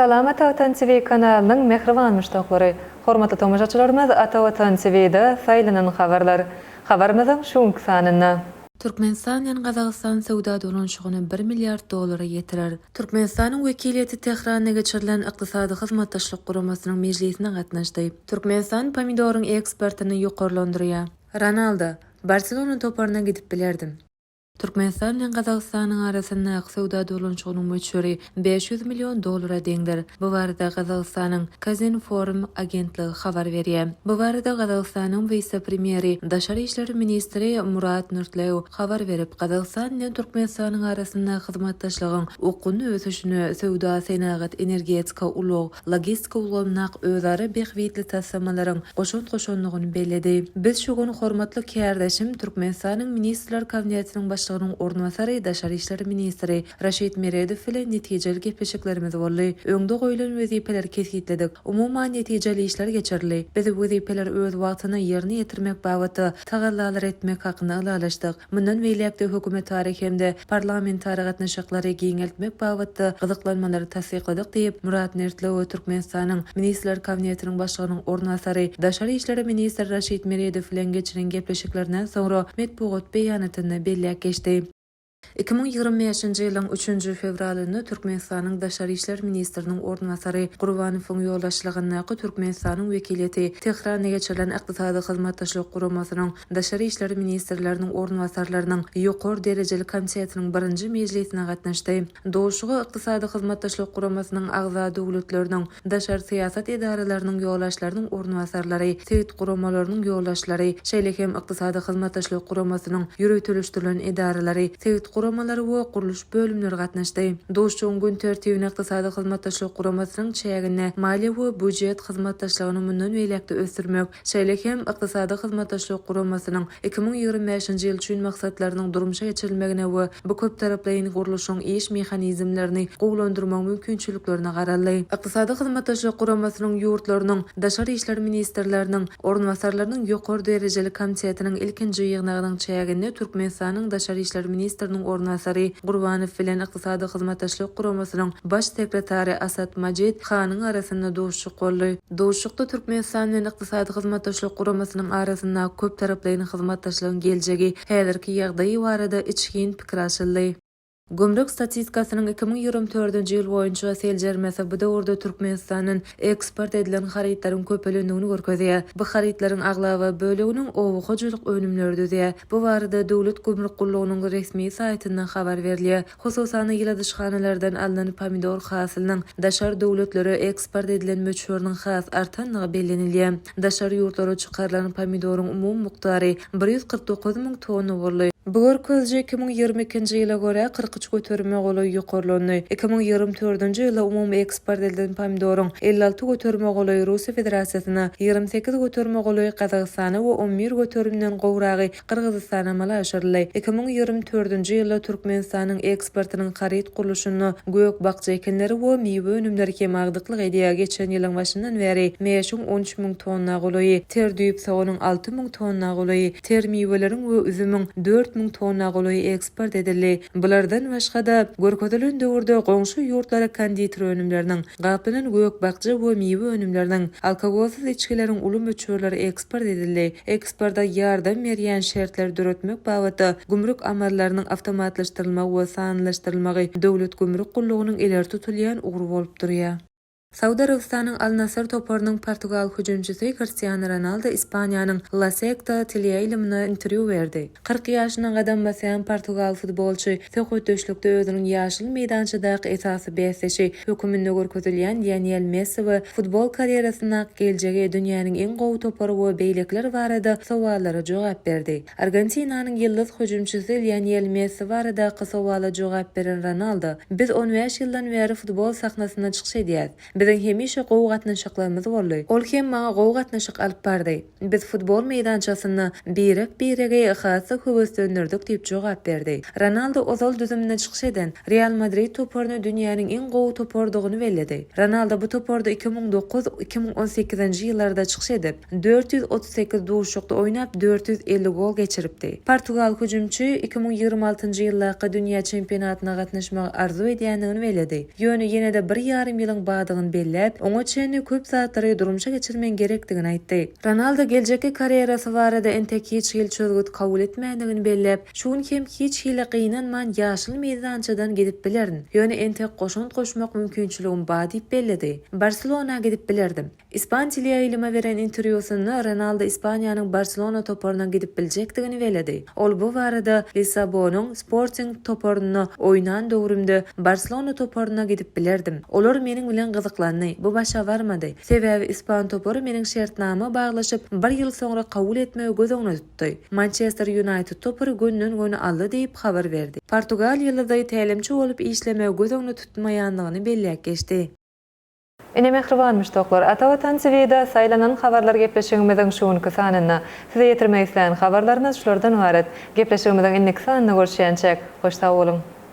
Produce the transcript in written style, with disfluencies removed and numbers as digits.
Salamat Vatan TV kanalının mehriban müştaqlary. Hormatly tomoshaçylarymyz, Ata Vatan TV-de saýlanan habarlar. Habarymyzyň şuňky sanyna. Türkmenistan ýa Gazagystan sowda dolanşygyny 1 milliard dollara ýetirer. Türkmenistanyň wekiliýeti Tehranda geçirilen ykdysady hyzmatdaşlyk guramasynyň mejlisine gatnaşdy. Türkmenistan pomidoryň eksportyny ýokarlandyrýar. Ronaldo, Barselona toparına gidip bilerdim. Türkmenistan bilen Gazagystanyň arasynda sowda dolanşygynyň möçberi 500 milyon dollara deňdir. Bu barada Gazagystanyň Kazinform agentligi habar berýär. Bu barada Gazagystanyň vice-premieri, Daşary işleri ministri Murat Nurtlaýew habar berip, Gazagystan bilen Türkmenistanyň arasynda hyzmatdaşlygyň okuny ösüşini sowda, senagat, energetika, ulug, logistika ulgamnak özara behwitli tassamalaryň goşun-goşunlygyny bellädi. Biz şu gün hormatly kärdeşim Türkmenistanyň ministrler kabinetiniň başlygynyň ornwasary, Daşary işleri ministri Raşid Meredow bilen netijeli gepleşiklerimiz boldy. Öňde goýulan wezipeler kesgitledik. Umumyň netijeli işler geçirli. Biz wezipeler öz wagtyny ýerine ýetirmek babaty tagallalar etmek hakyna alalaşdyk. Mundan beýlekde hökümet tarihinde parlamentary gatnaşyklary giňeltmek babaty gyzyklanmalary tasdikladyk diýip Murat Nurtlaýew Türkmenistanyň ministrler kabinetiniň başlygynyň ornwasary, Daşary işleri ministri Raşid Meredow bilen geçiren gepleşiklerinden soňra medpugat beýanatyny belläp geçdi. 2025-nji ýylyň 3 fevralyny Türkmenistanyň Daşary işler ministriniň ornwasary Gurbanowyň ýoldaşlygyna Türkmenistanyň wekiliýeti Tehranda geçirilen ykdysady hyzmatdaşlyk guramasynyň Daşary işler ministrleriniň ornwasarlarynyň ýokary derejeli komitetiniň 1-nji mejlisine gatnaşdy. Doşugy ykdysady hyzmatdaşlyk guramasynyň agza döwletleriniň daşary syýasat edaralarynyň ýoldaşlarynyň ornwasarlary, sewit guramalarynyň ýoldaşlary, şeýlehem ykdysady hyzmatdaşlyk guramasynyň ýürütülüşdirilen edaralary, sewit guramalary we guruluş bölümleri gatnaşdy. Doşuň gün tertibine ykdysady hyzmatdaşlyk guramasynyň çägine maliýe we budjet hyzmatdaşlygyny mundan beýlekde ösdürmek, şeýlehem ykdysady hyzmatdaşlyk guramasynyň 2025-nji ýyl üçin maksatlarynyň durmuşa geçirilmegine we bu köp taraply guruluşyň iş mexanizmlerini gowlandyrmak mümkinçiliklerini garaldy. Ykdysady hyzmatdaşlyk guramasynyň ýurtlarynyň Daşary işler ministrleriniň ornwasarlarynyň ýokary derejeli komitetiniň ilkinji ýygnagynyň çägine Türkmenistanyň Daşary işler ministriniň ornwasary Gurbanow bilen ykdysady hyzmatdaşlyk guramasynyň baş sekretary Asat Majid Hanyň arasynda doşuk boldy. Doşukda Türkmenistan bilen ykdysady hyzmatdaşlyk guramasynyň arasynda köp taraply hyzmatdaşlygyň geljegi, häzirki ýagdaýy barada içkin pikir açyldy. Gümrük statistikasynyň 2024-nji ýyl boýunça seljermesi bu döwürde Türkmenistanyň eksport edilen haritlaryň köpelendigini görkezýär. Bu haritlaryň aglaby böleginiň owugyjylyk önümleri düzýär. Bu barada döwlet gümrük gullugynyň resmi saýtyndan habar berilýär. Hususan ýyla dyşhanalardan alynan pomidor hasylynyň daşary döwletleri eksport edilen möçberiniň has artanlygy bellenilýär. Daşary ýurtlary çykarylan pomidoryň umum miqdary 149 000 tonna boldy. Bu görkezji 2022-nji ýyla görä 43 göterme goly ýokarlandy. 2024-nji ýyla umum eksport edilen pomidoryň 56 göterme goly Russiýa Federasiýasyna, 28 göterme goly Gazagystana we 11 götermeden gowragy Kyrgyzstana malaşyrly. 2024-nji ýyla Türkmenistanyň eksportynyň harit guruluşyny gök bakça ekenleri we meýwe önümleri kemagdyklyk edýär. Geçen ýylyň başyndan beri meýeşiň 13 000 tonna goly, ter düýüp sagynyň 6 000 tonna goly, ter meýweleriň we üzümiň 4 000 tonna goly eksport edildi. Bulardan başga da görkezelen döwürde goňşy ýurtlara konditor önümleriniň, gaplanan gök bakça we meýwe önümleriniň, alkogolsuz içkileriň uly möçberleri eksport edildi. Eksportda ýardam berýän şertler döretmek babaty gümrük amarlarynyň awtomatlaşdyrylmagy we sanylaşdyrylmagy döwlet gümrük gullugynyň eler tutulýan ugry bolup durýar. Sauda Arabistanyň Al Nassr toparynyň Portugal hüjümçisi Cristiano Ronaldo Ispaniýanyň La Sexta teleýilimine interwýu berdi. 40 ýaşyna gadam basan Portugal futbolçy söhbetdeşlikde özüniň ýaşyl meýdançydaky esasy bäsleşi höküminde görkezilýän Lionel Messi we futbol karýerasyna geljegi dünýäniň en gowy topary we beýlekler barada sowallara jogap berdi. Argentinanyň ýyldız hüjümçisi Lionel Messi barada sowala jogap beren Ronaldo: "Biz 15 ýyldan beri futbol sahnasyna çykyş edýäs. Biziň hemişe gowy gatnaşyklarymyz boldy. Ol hem maňa gowy gatnaşyk alyp bardy. Biz futbol meýdançasyny birege hasy höwüslendirdik diýip jogap berdi. Ronaldo ozal düzümine çykyş eden Real Madrid toparyny dünýäniň en gowy topardygyny belledi. Ronaldo bu toparda 2009-2018 ýyllarda çykyş edip 438 duşukda oynap 450 gol geçiripdi. Portugal hüjümçi 2026-njy ýyllarky dünýä çempionatyna gatnaşmagy arzu edýändigini belledi. Ýöne ýene-de 1,5 ýylyň badygyny bellep, oňa çenli köp satlary durmuşa geçirmen gerekdigini aýtdy. Ronaldo geljekki karyerasy barada entek hiç ýyl çözgüt kabul etmädigini bellep, şuň hem hiç ýyly gynanman ýaşyl meýdançadan gidip bilerin. Ýöne entek goşunt goşmak mümkinçiligim bar diýip belledi. Barcelona gidip bilerdim. İspan tilä ýylyma beren interwýusynda Ronaldo Ispaniýanyň Barcelona toparyna gidip biljekdigini belledi. Ol bu barada Lisabonyň Sporting toparyna oýnan döwrümde Barcelona toparyna gidip bilerdim. Olar meniň bilen gyzyklandy. Bu başa barmady. Sebäbi İspan topary meniň şertnama baglaşyp 1 ýyl soňra kabul etmegi göz öňüne tutdy. Manchester United topary gönden-göne aldy diýip habar berdi. Portugaliýalyda tälimçi bolup işlemegi göz öňüne tutmaýandygyny belläp geçdi. Ine mehriban müştoklar, Atawatan TV'de saylanan habarlar gepleşigimiziň şuňky sanyna size ýetirmek isleýän habarlarymyz şulardan ibaret. Gepleşigimiziň innik sanyna görüşýänçek, hoş sag bolun.